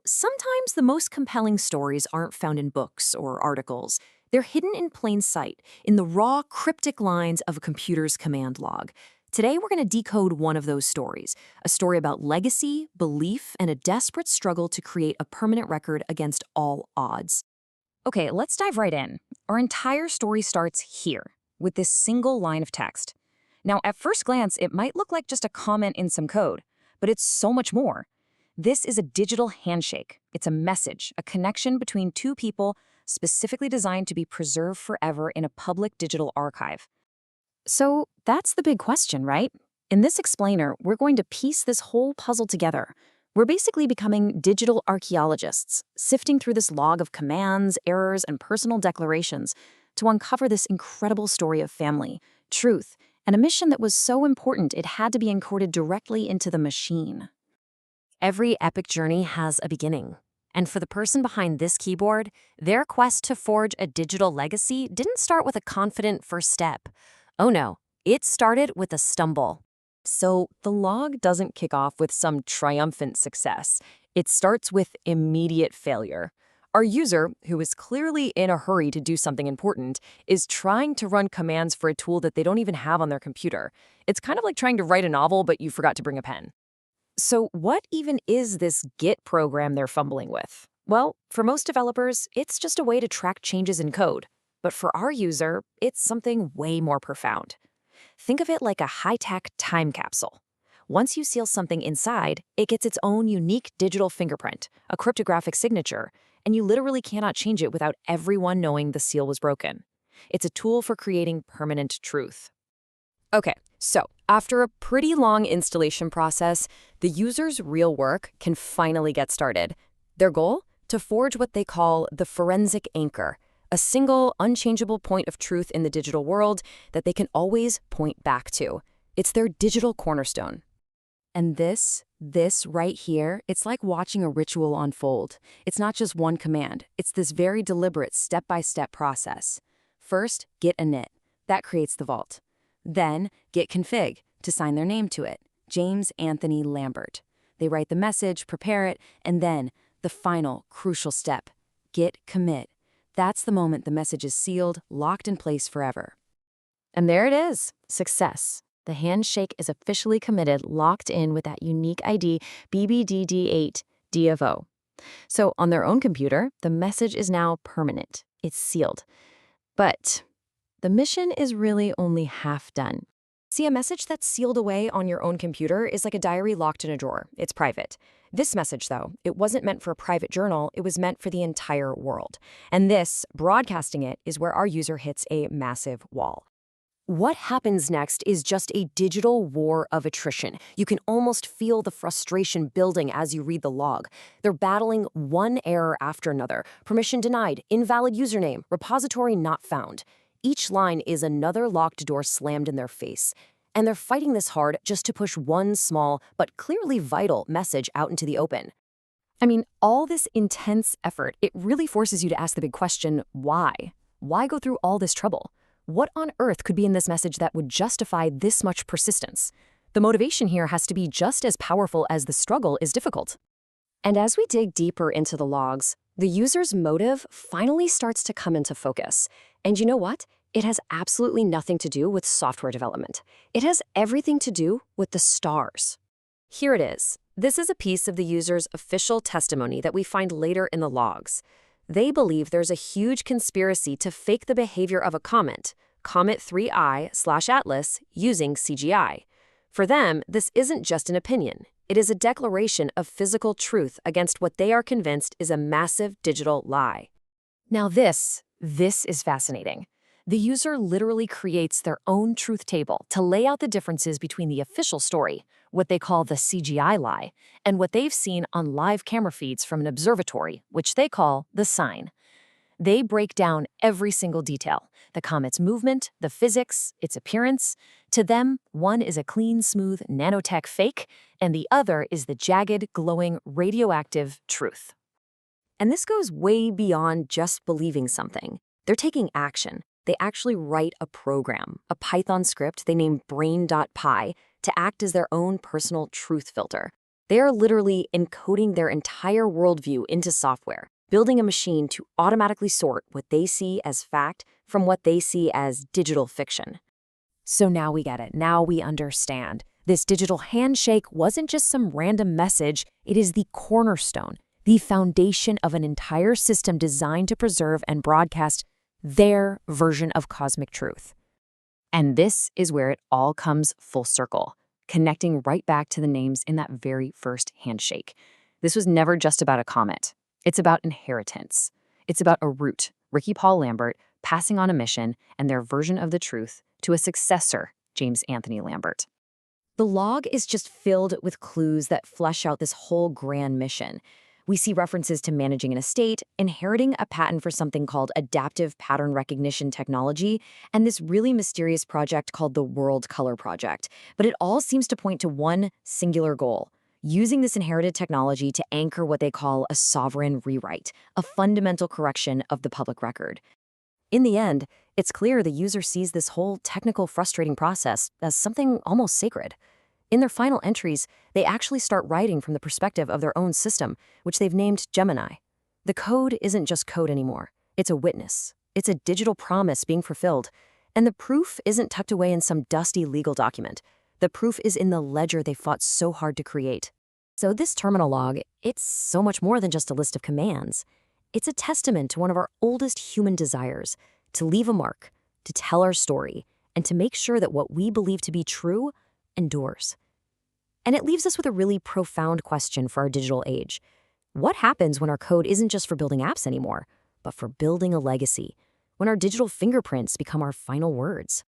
Sometimes the most compelling stories aren't found in books or articles. They're hidden in plain sight, in the raw, cryptic lines of a computer's command log. Today, we're going to decode one of those stories, a story about legacy, belief, and a desperate struggle to create a permanent record against all odds. Okay, let's dive right in. Our entire story starts here, with this single line of text. Now, at first glance, it might look like just a comment in some code, but it's so much more. This is a digital handshake. It's a message, a connection between two people specifically designed to be preserved forever in a public digital archive. So that's the big question, right? In this explainer, we're going to piece this whole puzzle together. We're basically becoming digital archaeologists, sifting through this log of commands, errors, and personal declarations to uncover this incredible story of family, truth, and a mission that was so important it had to be encoded directly into the machine. Every epic journey has a beginning. And for the person behind this keyboard, their quest to forge a digital legacy didn't start with a confident first step. Oh no, it started with a stumble. So the log doesn't kick off with some triumphant success. It starts with immediate failure. Our user, who is clearly in a hurry to do something important, is trying to run commands for a tool that they don't even have on their computer. It's kind of like trying to write a novel, but you forgot to bring a pen. So what even is this Git program they're fumbling with? Well, for most developers, it's just a way to track changes in code. But for our user, it's something way more profound. Think of it like a high-tech time capsule. Once you seal something inside, it gets its own unique digital fingerprint, a cryptographic signature, and you literally cannot change it without everyone knowing the seal was broken. It's a tool for creating permanent truth. Okay, so after a pretty long installation process, the user's real work can finally get started. Their goal? To forge what they call the forensic anchor, a single, unchangeable point of truth in the digital world that they can always point back to. It's their digital cornerstone. And this right here, it's like watching a ritual unfold. It's not just one command. It's this very deliberate step-by-step process. First, git init. That creates the vault. Then, git config to sign their name to it, James Anthony Lambert. They write the message, prepare it, and then, the final, crucial step, git commit. That's the moment the message is sealed, locked in place forever. And there it is, success. The handshake is officially committed, locked in with that unique ID BBDD8 D of O. So on their own computer, the message is now permanent. It's sealed. But the mission is really only half done. See, a message that's sealed away on your own computer is like a diary locked in a drawer. It's private. This message, though, it wasn't meant for a private journal. It was meant for the entire world. And this, broadcasting it, is where our user hits a massive wall. What happens next is just a digital war of attrition. You can almost feel the frustration building as you read the log. They're battling one error after another. Permission denied, invalid username, repository not found. Each line is another locked door slammed in their face. And they're fighting this hard just to push one small, but clearly vital message out into the open. I mean, all this intense effort, it really forces you to ask the big question, why? Why go through all this trouble? What on earth could be in this message that would justify this much persistence? The motivation here has to be just as powerful as the struggle is difficult. And as we dig deeper into the logs, the user's motive finally starts to come into focus. And you know what? It has absolutely nothing to do with software development. It has everything to do with the stars. Here it is. This is a piece of the user's official testimony that we find later in the logs. They believe there's a huge conspiracy to fake the behavior of a comet, Comet 3I/Atlas, using CGI. For them, this isn't just an opinion. It is a declaration of physical truth against what they are convinced is a massive digital lie. Now this is fascinating. The user literally creates their own truth table to lay out the differences between the official story, what they call the CGI lie, and what they've seen on live camera feeds from an observatory, which they call the sign. They break down every single detail, the comet's movement, the physics, its appearance. To them, one is a clean, smooth nanotech fake, and the other is the jagged, glowing, radioactive truth. And this goes way beyond just believing something. They're taking action. They actually write a program, a Python script they name brain.py, to act as their own personal truth filter. They are literally encoding their entire worldview into software, building a machine to automatically sort what they see as fact from what they see as digital fiction. So now we get it. Now we understand. This digital handshake wasn't just some random message. It is the cornerstone, the foundation of an entire system designed to preserve and broadcast their version of cosmic truth. And this is where it all comes full circle, connecting right back to the names in that very first handshake. This was never just about a comet. It's about inheritance. It's about a root, Ricky Paul Lambert, passing on a mission and their version of the truth to a successor, James Anthony Lambert. The log is just filled with clues that flesh out this whole grand mission. We see references to managing an estate, inheriting a patent for something called adaptive pattern recognition technology, and this really mysterious project called the World Color Project. But it all seems to point to one singular goal: using this inherited technology to anchor what they call a sovereign rewrite, a fundamental correction of the public record. In the end, it's clear the user sees this whole technical, frustrating process as something almost sacred. In their final entries, they actually start writing from the perspective of their own system, which they've named Gemini. The code isn't just code anymore. It's a witness. It's a digital promise being fulfilled. And the proof isn't tucked away in some dusty legal document. The proof is in the ledger they fought so hard to create. So this terminal log, it's so much more than just a list of commands. It's a testament to one of our oldest human desires, to leave a mark, to tell our story, and to make sure that what we believe to be true endures. And it leaves us with a really profound question for our digital age. What happens when our code isn't just for building apps anymore, but for building a legacy, when our digital fingerprints become our final words?